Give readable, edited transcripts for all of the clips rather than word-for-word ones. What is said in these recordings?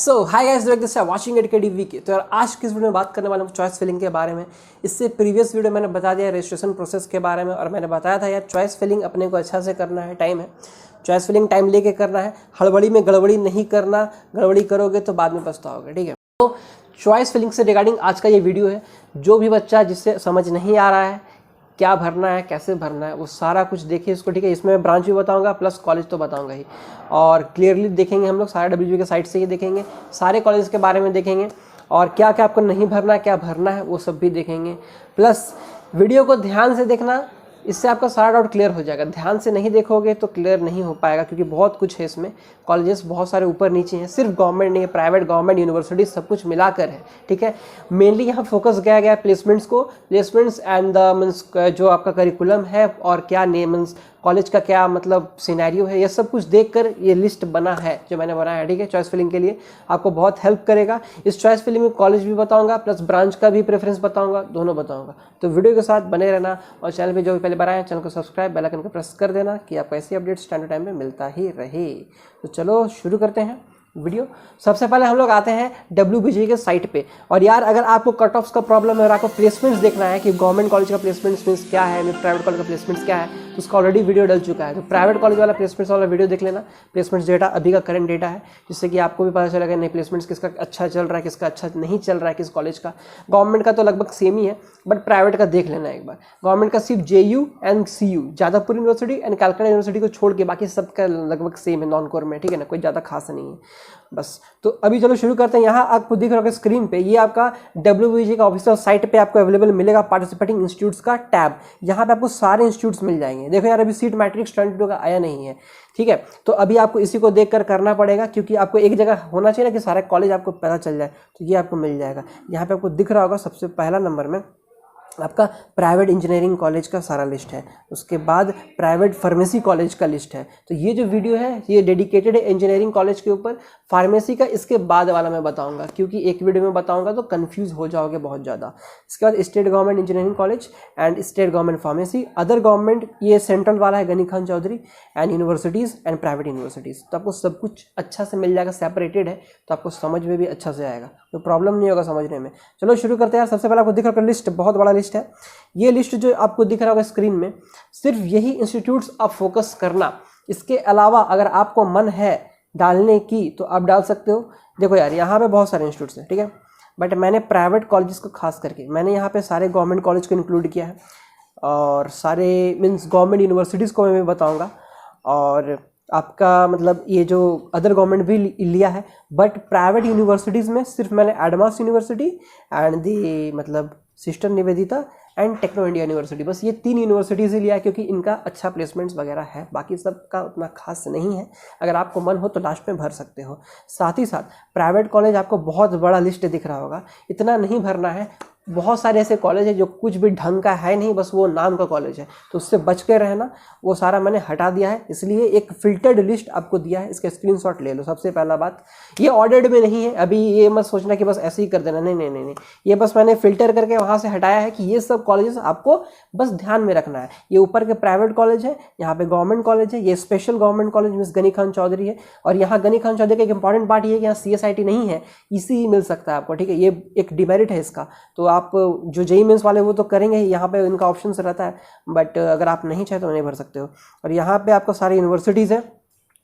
Hi guys, this is watching एडकेडीवी के। तो यार आज की इस वीडियो में बात करने वाला हूँ चॉइस फिलिंग के बारे में। इससे प्रीवियस वीडियो मैंने बता दिया रजिस्ट्रेशन प्रोसेस के बारे में, और मैंने बताया था यार चॉइस फिलिंग अपने को अच्छा से करना है, टाइम है, चॉइस फिलिंग टाइम लेके करना है, हड़बड़ी में गड़बड़ी नहीं करना, गड़बड़ी करोगे तो बाद में पछताओगे। ठीक है, तो चॉइस फिलिंग से रिगार्डिंग आज का ये वीडियो है। जो भी बच्चा जिससे समझ नहीं आ रहा है क्या भरना है, कैसे भरना है, वो सारा कुछ देखिए इसको। ठीक है, इसमें मैं ब्रांच भी बताऊंगा प्लस कॉलेज तो बताऊंगा ही, और क्लियरली देखेंगे हम लोग सारे डब्ल्यूबी के साइट से ही देखेंगे, सारे कॉलेज के बारे में देखेंगे, और क्या क्या आपको नहीं भरना है, क्या भरना है, वो सब भी देखेंगे। प्लस वीडियो को ध्यान से देखना, इससे आपका सारा डाउट क्लियर हो जाएगा। ध्यान से नहीं देखोगे तो क्लियर नहीं हो पाएगा, क्योंकि बहुत कुछ है इसमें, कॉलेजेस बहुत सारे ऊपर नीचे हैं, सिर्फ गवर्नमेंट नहीं है, प्राइवेट, गवर्नमेंट, यूनिवर्सिटी सब कुछ मिलाकर है। ठीक है, मेनली यहाँ फोकस किया गया है प्लेसमेंट्स को, प्लेसमेंट्स एंड द मीन्स जो आपका करिकुलम है और क्या मीन्स कॉलेज का क्या मतलब सिनेरियो है, ये सब कुछ देखकर ये लिस्ट बना है जो मैंने बनाया है। ठीक है, चॉइस फिलिंग के लिए आपको बहुत हेल्प करेगा। इस चॉइस फिलिंग में कॉलेज भी बताऊंगा प्लस ब्रांच का भी प्रेफरेंस बताऊंगा, दोनों बताऊंगा। तो वीडियो के साथ बने रहना, और चैनल पे जो भी पहले बार आए चैनल को सब्सक्राइब, बेल आइकन को प्रेस कर देना कि आपको ऐसी अपडेट्स टाइम टू टाइम पे मिलता ही रहे। तो चलो शुरू करते हैं वीडियो। सबसे पहले हम लोग आते हैं डब्ल्यूबीजी के साइट पे। और यार अगर आपको कट ऑफ्स का प्रॉब्लम है और आपको प्लेसमेंट्स देखना है कि गवर्नमेंट कॉलेज का प्लेसमेंट्स मीन्स क्या है, प्राइवेट कॉलेज का प्लेसमेंट्स क्या है, तो उसका ऑलरेडी वीडियो डल चुका है। तो प्राइवेट कॉलेज वाला प्लेसमेंट्स वाला वीडियो देख लेना, प्लेसमेंट्स डेटा अभी का करंट डेटा है, जिससे कि आपको भी पता चलेगा नहीं प्लेसमेंट्स किसका अच्छा चल रहा है, किसका अच्छा नहीं चल रहा है, किस कॉलेज का। गवर्नमेंट का तो लगभग सेम ही है, बट प्राइवेट का देख लेना एक बार। गवर्नमेंट का सिर्फ JU and CU, Jadavpur university and Calcutta university को छोड़ के बाकी सबका लगभग सेम है नॉन कोर में। ठीक है ना, कोई ज़्यादा खास नहीं है बस। तो अभी चलो शुरू करते हैं। यहाँ आपको दिख रहा होगा स्क्रीन पे, ये आपका डब्ल्यूबीजी का ऑफिशियल साइट पे आपको अवेलेबल मिलेगा पार्टिसिपेटिंग इंस्टीट्यूट्स का टैब। यहाँ पे आपको सारे इंस्टीट्यूट्स मिल जाएंगे। देखो यार अभी सीट मैट्रिक्स 22 का आया नहीं है। ठीक है, तो अभी आपको इसी को देखकर करना पड़ेगा, क्योंकि आपको एक जगह होना चाहिए ना कि सारे कॉलेज आपको पता चल जाए। तो ये आपको मिल जाएगा। यहाँ पे आपको दिख रहा होगा सबसे पहला नंबर में आपका प्राइवेट इंजीनियरिंग कॉलेज का सारा लिस्ट है, उसके बाद प्राइवेट फार्मेसी कॉलेज का लिस्ट है। तो ये जो वीडियो है ये डेडिकेटेड है इंजीनियरिंग कॉलेज के ऊपर। फार्मेसी का इसके बाद वाला मैं बताऊंगा, क्योंकि एक वीडियो में बताऊंगा तो कंफ्यूज हो जाओगे बहुत ज़्यादा। इसके बाद state government engineering college and state government pharmacy, other government ये सेंट्रल वाला है Ghani Khan Chowdhury, and universities and private universities. तो आपको सब कुछ अच्छा से मिल जाएगा, सेपरेटेड है, तो आपको समझ में भी अच्छा से आएगा, तो प्रॉब्लम नहीं होगा समझने में। चलो शुरू करते हैं यार। सबसे पहले आपको दिख रहा है लिस्ट, बहुत बड़ा लिस्ट है ये लिस्ट जो आपको दिख रहा होगा स्क्रीन में। सिर्फ यही इंस्टीट्यूट्स आप फोकस करना, इसके अलावा अगर आपको मन है डालने की तो आप डाल सकते हो। देखो यार यहाँ पे बहुत सारे इंस्टीट्यूट्स हैं, ठीक है, बट मैंने प्राइवेट कॉलेजेस को खास करके मैंने यहाँ पे सारे गवर्नमेंट कॉलेज को इंक्लूड किया है, और सारे मीन्स गवर्नमेंट यूनिवर्सिटीज़ को मैं बताऊँगा, और आपका मतलब ये जो अदर गवर्नमेंट भी लिया है, बट प्राइवेट यूनिवर्सिटीज़ में सिर्फ मैंने एडमास यूनिवर्सिटी एंड दी मतलब sister Nivedita and techno India university, बस ये 3 यूनिवर्सिटीज़ ही लिया है, क्योंकि इनका अच्छा प्लेसमेंट्स वगैरह है, बाकी सब का उतना खास नहीं है। अगर आपको मन हो तो लास्ट में भर सकते हो। साथ ही साथ प्राइवेट कॉलेज आपको बहुत बड़ा लिस्ट दिख रहा होगा, इतना नहीं भरना है। बहुत सारे ऐसे कॉलेज है जो कुछ भी ढंग का है नहीं, बस वो नाम का कॉलेज है, तो उससे बच के रहना। वो सारा मैंने हटा दिया है, इसलिए एक फिल्टर्ड लिस्ट आपको दिया है, इसका स्क्रीनशॉट ले लो। सबसे पहला बात, ये ऑर्डर्ड में नहीं है, अभी ये मत सोचना कि बस ऐसे ही कर देना, नहीं नहीं नहीं नहीं, ये बस मैंने फिल्टर करके वहाँ से हटाया है कि ये सब कॉलेजेस आपको बस ध्यान में रखना है। ये ऊपर के प्राइवेट कॉलेज है, यहाँ पे गवर्नमेंट कॉलेज है, ये स्पेशल गवर्नमेंट कॉलेज मिस गनी खान चौधरी है, और यहाँ गनी खान चौधरी का एक इंपॉर्टेंट पार्ट ये है कि यहाँ CSIT नहीं है, इसी ही मिल सकता है आपको। ठीक है, ये एक डिमेरिट है इसका। तो आप जो JEE मेंस वाले वो तो करेंगे ही, यहाँ पे इनका ऑप्शन रहता है, बट अगर आप नहीं चाहे तो नहीं भर सकते हो। और यहाँ पे आपको सारी यूनिवर्सिटीज़ है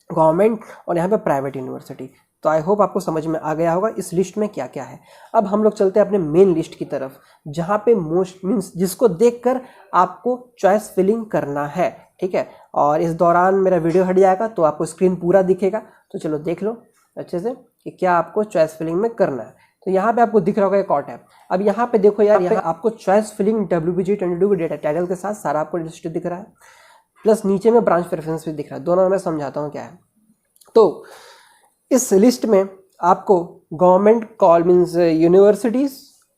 गवर्नमेंट, और यहाँ पे प्राइवेट यूनिवर्सिटी। तो आई होप आपको समझ में आ गया होगा इस लिस्ट में क्या क्या है। अब हम लोग चलते हैं अपने मेन लिस्ट की तरफ, जहाँ पे मोस्ट मीन्स जिसको देखकर आपको चॉइस फिलिंग करना है। ठीक है, और इस दौरान मेरा वीडियो हट जाएगा तो आपको स्क्रीन पूरा दिखेगा, तो चलो देख लो अच्छे से कि क्या आपको चॉइस फिलिंग में करना है। तो यहाँ पे आपको दिख रहा होगा एक और टैब। अब यहाँ पे देखो यार, यहाँ आपको चॉइस फिलिंग WBG 22 के डेटा टाइटल के साथ सारा आपको लिस्ट दिख रहा है, प्लस नीचे में ब्रांच प्रेफरेंस भी दिख रहा है। दोनों मैं समझाता हूँ क्या है। तो इस लिस्ट में आपको government call means universities,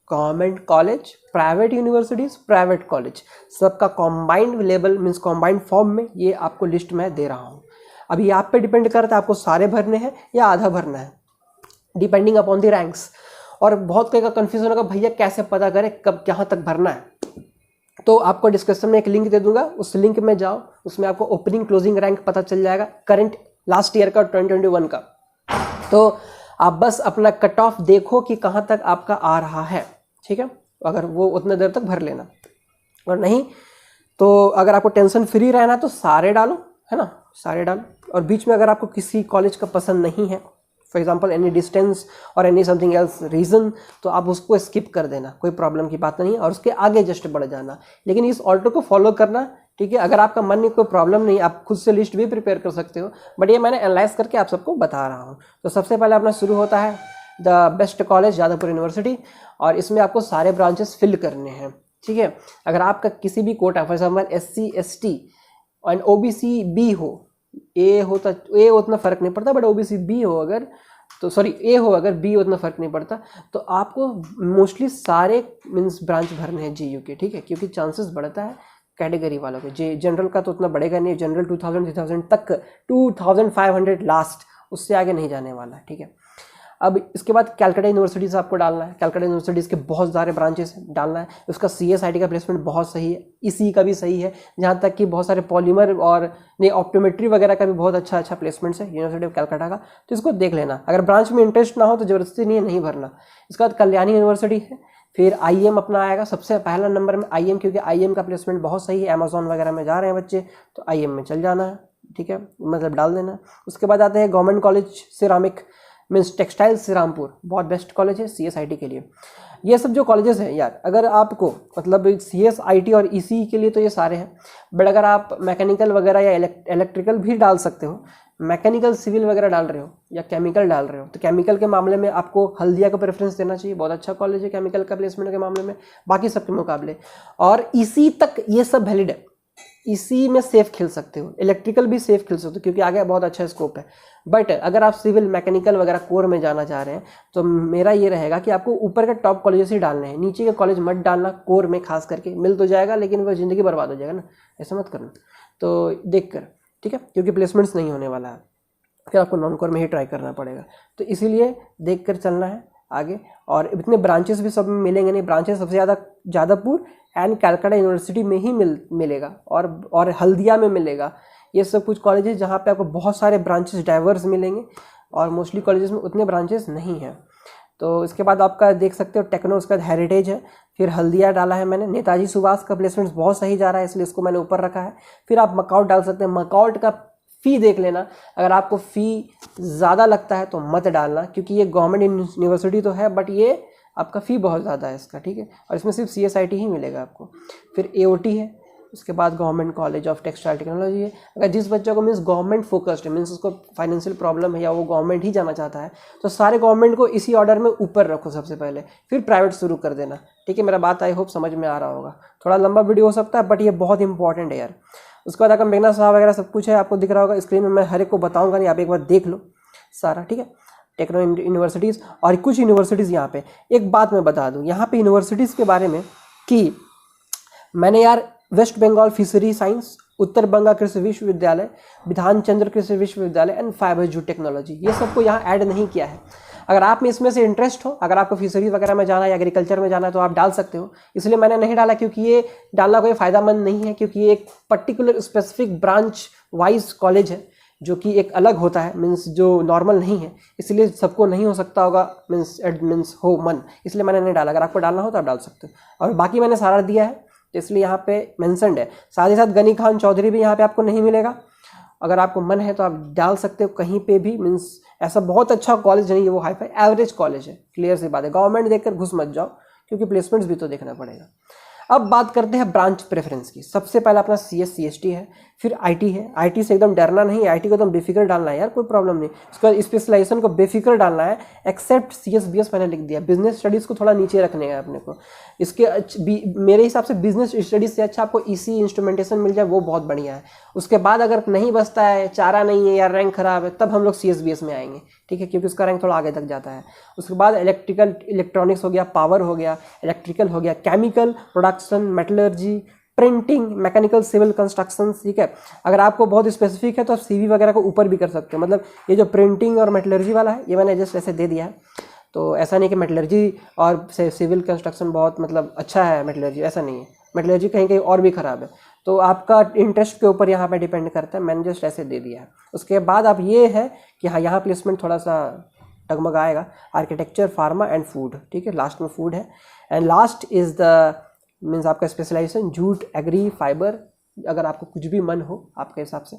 government college, private universities, private college, सबका combined level means combined form में ये आपको लिस्ट मैं दे रहा हूँ। अभी आप पे डिपेंड करता है आपको सारे भरने हैं या आधा भरना है, डिपेंडिंग अपॉन द रैंक्स। और बहुत कहीं का कन्फ्यूजन होगा भैया कैसे पता करें कब कहाँ तक भरना है, तो आपको डिस्क्रिप्शन में एक लिंक दे दूंगा, उस लिंक में जाओ, उसमें आपको ओपनिंग क्लोजिंग रैंक पता चल जाएगा करंट लास्ट ईयर का 2021 का। तो आप बस अपना कट ऑफ देखो कि कहाँ तक आपका आ रहा है, ठीक है। अगर वो उतने देर तक भर लेना, और नहीं तो अगर आपको टेंशन फ्री रहना तो सारे डालो, है ना, सारे डालो। और बीच में अगर आपको किसी कॉलेज का पसंद नहीं है, फॉर एग्जाम्पल एनी डिस्टेंस और एनी समथिंग एल्स रीज़न, तो आप उसको स्किप कर देना, कोई प्रॉब्लम की बात नहीं है, और उसके आगे जस्ट बढ़ जाना। लेकिन इस ऑल्टर को फॉलो करना, ठीक है। अगर आपका मन में कोई प्रॉब्लम नहीं, आप खुद से लिस्ट भी प्रिपेयर कर सकते हो, बट ये मैंने एनालाइज करके आप सबको बता रहा हूँ। तो सबसे पहले अपना शुरू होता है the best college Jadavpur university, और इसमें आपको सारे ब्रांचेस फिल करने हैं, ठीक है। अगर आपका किसी भी quota, for example SC ST and OBC B हो, ए हो तो ए उतना फ़र्क नहीं पड़ता, बट OBC B हो अगर तो सॉरी ए हो अगर, B उतना फ़र्क नहीं पड़ता, तो आपको मोस्टली सारे मीन्स ब्रांच भरने हैं GU के, ठीक है, क्योंकि चांसेस बढ़ता है कैटेगरी वालों के। जनरल का तो उतना बढ़ेगा नहीं, जनरल 2000 तक, 2500 लास्ट, उससे आगे नहीं जाने वाला है, ठीक है। अब इसके बाद कैलकाटा यूनिवर्सिटी से आपको डालना है। कैलकाटा यूनिवर्सिटीज़ के बहुत सारे ब्रांचेस डालना है। उसका CSIT का प्लेसमेंट बहुत सही है, EC का भी सही है, जहाँ तक कि बहुत सारे पॉलीमर और नहीं ऑप्टोमेट्री वगैरह का भी बहुत अच्छा प्लेसमेंट्स है यूनिवर्सिटी ऑफ कैलकाटा का, तो इसको देख लेना। अगर ब्रांच में इंटरेस्ट ना हो तो जबरदस्ती नहीं भरना। इसके बाद कल्याणी यूनिवर्सिटी है, फिर IM अपना आएगा सबसे पहला नंबर में IM, क्योंकि IM का प्लेसमेंट बहुत सही है, अमेजोन वगैरह में जा रहे हैं बच्चे, तो IM में चल जाना है, ठीक है, मतलब डाल देना। उसके बाद आते हैं government college ceramic means textile Shrirampur, बहुत बेस्ट कॉलेज है CSIT के लिए। ये सब जो कॉलेजेस हैं यार, अगर आपको मतलब CSIT और EC के लिए तो ये सारे हैं, बट अगर आप मैकेनिकल वगैरह या इलेक्ट्रिकल भी डाल सकते हो, मैकेनिकल सिविल वगैरह डाल रहे हो या केमिकल डाल रहे हो, तो केमिकल के मामले में आपको हल्दिया को प्रेफरेंस देना चाहिए, बहुत अच्छा कॉलेज है केमिकल का प्लेसमेंट के मामले में बाकी सबके मुकाबले। और EC तक ये सब वैलिड है, EC में सेफ खेल सकते हो, इलेक्ट्रिकल भी सेफ खेल सकते हो क्योंकि आगे बहुत अच्छा स्कोप है। बट अगर आप सिविल मैकेनिकल वगैरह कोर में जाना चाह रहे हैं तो मेरा ये रहेगा कि आपको ऊपर के टॉप कॉलेजेस ही डालने हैं, नीचे के कॉलेज मत डालना। कोर में खास करके मिल तो जाएगा लेकिन वो ज़िंदगी बर्बाद हो जाएगा ना, ऐसा मत करना। तो देख कर, ठीक है, क्योंकि प्लेसमेंट्स नहीं होने वाला है, फिर आपको नॉन कोर में ही ट्राई करना पड़ेगा। तो इसीलिए देख कर चलना है आगे। और इतने ब्रांचेस भी सब में मिलेंगे नहीं, ब्रांचेस सबसे ज़्यादा जादवपुर एंड कैलकाटा यूनिवर्सिटी में ही मिलेगा और हल्दिया में मिलेगा। ये सब कुछ कॉलेजेस जहाँ पे आपको बहुत सारे ब्रांचेस डाइवर्स मिलेंगे, और मोस्टली कॉलेजेस में उतने ब्रांचेस नहीं हैं। तो इसके बाद आपका देख सकते हो टेक्नो, उसके बाद हेरिटेज है, फिर हल्दिया डाला है मैंने। नेताजी सुभाष का प्लेसमेंट बहुत सही जा रहा है इसलिए इसको मैंने ऊपर रखा है। फिर आप मकाउट डाल सकते हैं, मकाउट का फ़ी देख लेना, अगर आपको फ़ी ज़्यादा लगता है तो मत डालना, क्योंकि ये गवर्नमेंट यूनिवर्सिटी तो है बट ये आपका फ़ी बहुत ज़्यादा है इसका, ठीक है, और इसमें सिर्फ CSIT ही मिलेगा आपको। फिर AOT है, उसके बाद government college of textile technology है। अगर जिस बच्चे को मीन्स गवर्नमेंट फोकस्ड है, मीन्स उसको फाइनेंशियल प्रॉब्लम है या वो गवर्नमेंट ही जाना चाहता है, तो सारे गवर्नमेंट को इसी ऑर्डर में ऊपर रखो सबसे पहले, फिर प्राइवेट शुरू कर देना, ठीक है। मेरा बात आई होप समझ में आ रहा होगा, थोड़ा लंबा वीडियो हो सकता है बट ये बहुत इंपॉर्टेंट है यार। उसके बाद अगर मेघना साहब वगैरह सब कुछ है, आपको दिख रहा होगा स्क्रीन में, मैं हर एक को बताऊँगा नहीं, आप एक बार देख लो सारा, ठीक है। टेक्नो यूनिवर्सिटीज़ और कुछ यूनिवर्सिटीज़ यहाँ पे, एक बात मैं बता दूँ यहाँ पे यूनिवर्सिटीज़ के बारे में कि मैंने यार वेस्ट बंगाल फिशरी साइंस, उत्तर बंगा कृषि विश्वविद्यालय, विधान चंद्र कृषि विश्वविद्यालय एंड फाइबर जूट टेक्नोलॉजी, ये सबको यहाँ ऐड नहीं किया है। अगर आप में इसमें से इंटरेस्ट हो, अगर आपको फिशरीज वगैरह में जाना है या एग्रीकल्चर में जाना है तो आप डाल सकते हो, इसलिए मैंने नहीं डाला क्योंकि ये डालना कोई फ़ायदामंद नहीं है, क्योंकि ये एक particular specific branch wise college है जो कि एक अलग होता है, मीन्स जो नॉर्मल नहीं है, इसलिए सबको नहीं हो सकता होगा, मीन्स हो मन, इसलिए मैंने नहीं डाला। अगर आपको डालना हो तो आप डाल सकते हो, और बाकी मैंने सारा दिया है तो इसलिए यहाँ पे मेंशन्ड है। साथ ही साथ गनी खान चौधरी भी यहाँ पे आपको नहीं मिलेगा, अगर आपको मन है तो आप डाल सकते हो कहीं पे भी, मीन्स ऐसा बहुत अच्छा कॉलेज नहीं है वो, हाई-फाई एवरेज कॉलेज है, क्लियर सी बात है। गवर्नमेंट देखकर घुस मत जाओ क्योंकि प्लेसमेंट्स भी तो देखना पड़ेगा। अब बात करते हैं ब्रांच प्रेफरेंस की। सबसे पहले अपना CS CST है, फिर IT है। IT से एकदम डरना नहीं, IT को एकदम बेफिक्र डालना है यार, कोई प्रॉब्लम नहीं। उसका स्पेशलाइजेशन को बेफिक्र डालना है, एक्सेप्ट CS BS मैंने लिख दिया। बिजनेस स्टडीज़ को थोड़ा नीचे रखने का अपने को, इसके मेरे हिसाब से बिजनेस स्टडीज़ से अच्छा आपको EC इंस्ट्रूमेंटेशन मिल जाए वो बहुत बढ़िया है। उसके बाद अगर नहीं बचता है, चारा नहीं है या रैंक खराब है, तब हम लोग CS BS में आएंगे, ठीक है, क्योंकि उसका रैंक थोड़ा आगे तक जाता है। उसके बाद इलेक्ट्रॉनिक्स हो गया, पावर हो गया, इलेक्ट्रिकल हो गया, chemical production, metallurgy, printing, mechanical civil construction, ठीक है। अगर आपको बहुत स्पेसिफिक है तो आप CV वगैरह को ऊपर भी कर सकते हैं। मतलब ये जो प्रिंटिंग और मेटलर्जी वाला है ये मैंने जस्ट ऐसे दे दिया है, तो ऐसा नहीं कि मेटलर्जी और सिविल कंस्ट्रक्शन बहुत मतलब अच्छा है मेटलर्जी, ऐसा नहीं है। मेटलर्जी कहीं कहीं और भी ख़राब है, तो आपका इंटरेस्ट के ऊपर यहाँ पे डिपेंड करता है, मैंने जस्ट ऐसे दे दिया है। उसके बाद अब ये है कि हाँ यहाँ प्लेसमेंट थोड़ा सा डगमगाएगा। आर्किटेक्चर, फार्मा एंड फूड, ठीक है, लास्ट में फूड है। And last is the means आपका स्पेशलाइजेशन जूट, एग्री, फाइबर। अगर आपको कुछ भी मन हो आपके हिसाब से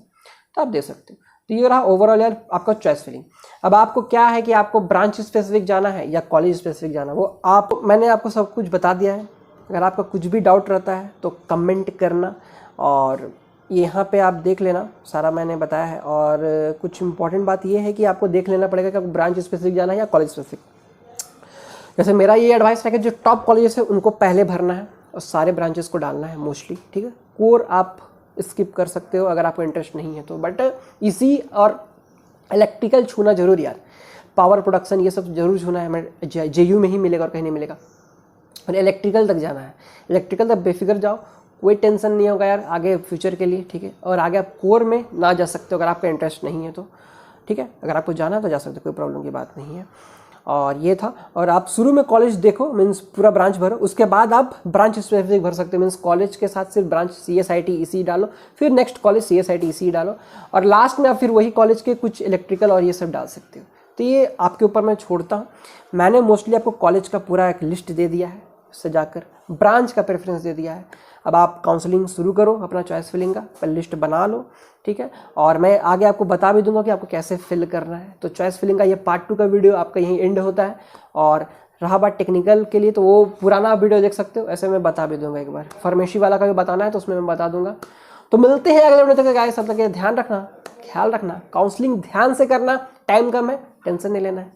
तो आप दे सकते हो। तो ये रहा ओवरऑल यार आपका चॉइस फिलिंग। अब आपको क्या है कि आपको ब्रांच स्पेसिफिक जाना है या कॉलेज स्पेसिफिक जाना है, वो मैंने आपको सब कुछ बता दिया है। अगर आपका कुछ भी डाउट रहता है तो कमेंट करना, और यहाँ पे आप देख लेना, सारा मैंने बताया है। और कुछ इंपॉर्टेंट बात ये है कि आपको देख लेना पड़ेगा कि आपको ब्रांच स्पेसिफिक जाना है या कॉलेज स्पेसिफिक। जैसे मेरा ये एडवाइस है कि जो टॉप कॉलेजेस है उनको पहले भरना है और सारे ब्रांचेस को डालना है मोस्टली, ठीक है। कोर आप स्किप कर सकते हो अगर आपको इंटरेस्ट नहीं है तो, बट इसी और इलेक्ट्रिकल छूना जरूर यार, पावर प्रोडक्शन ये सब जरूर छूना है। मैं JU में ही मिलेगा और कहीं नहीं मिलेगा। और इलेक्ट्रिकल तक जाना है, इलेक्ट्रिकल तक बेफिक्र जाओ, कोई टेंशन नहीं होगा यार आगे फ्यूचर के लिए, ठीक है। और आगे आप कोर में ना जा सकते हो अगर आपका इंटरेस्ट नहीं है तो, ठीक है। अगर आपको जाना है तो जा सकते हो, कोई प्रॉब्लम की बात नहीं है। और ये था। और आप शुरू में कॉलेज देखो, मीन्स पूरा ब्रांच भरो, उसके बाद आप ब्रांच स्पेसिफिक भर सकते हो। मीन्स कॉलेज के साथ सिर्फ ब्रांच CSIT ECE डालो, फिर नेक्स्ट कॉलेज CSIT ECE डालो, और लास्ट में आप फिर वही कॉलेज के कुछ इलेक्ट्रिकल और ये सब डाल सकते हो। तो ये आपके ऊपर मैं छोड़ता हूँ। मैंने मोस्टली आपको कॉलेज का पूरा एक लिस्ट दे दिया है, उससे जाकर ब्रांच का प्रेफरेंस दे दिया है। अब आप काउंसलिंग शुरू करो अपना चॉइस फिलिंग का, पहले लिस्ट बना लो, ठीक है। और मैं आगे आपको बता भी दूंगा कि आपको कैसे फिल करना है। तो चॉइस फिलिंग का ये पार्ट 2 का वीडियो आपका यहीं एंड होता है। और रहा बात टेक्निकल के लिए तो वो पुराना वीडियो देख सकते हो, ऐसे मैं बता भी दूंगा एक बार। फार्मेसी वाला का भी बताना है तो उसमें मैं बता दूंगा। तो मिलते हैं अगले वीडियो तक गाइस, सब तक ध्यान रखना, ख्याल रखना, काउंसलिंग ध्यान से करना, टाइम कम है, टेंशन नहीं लेना है।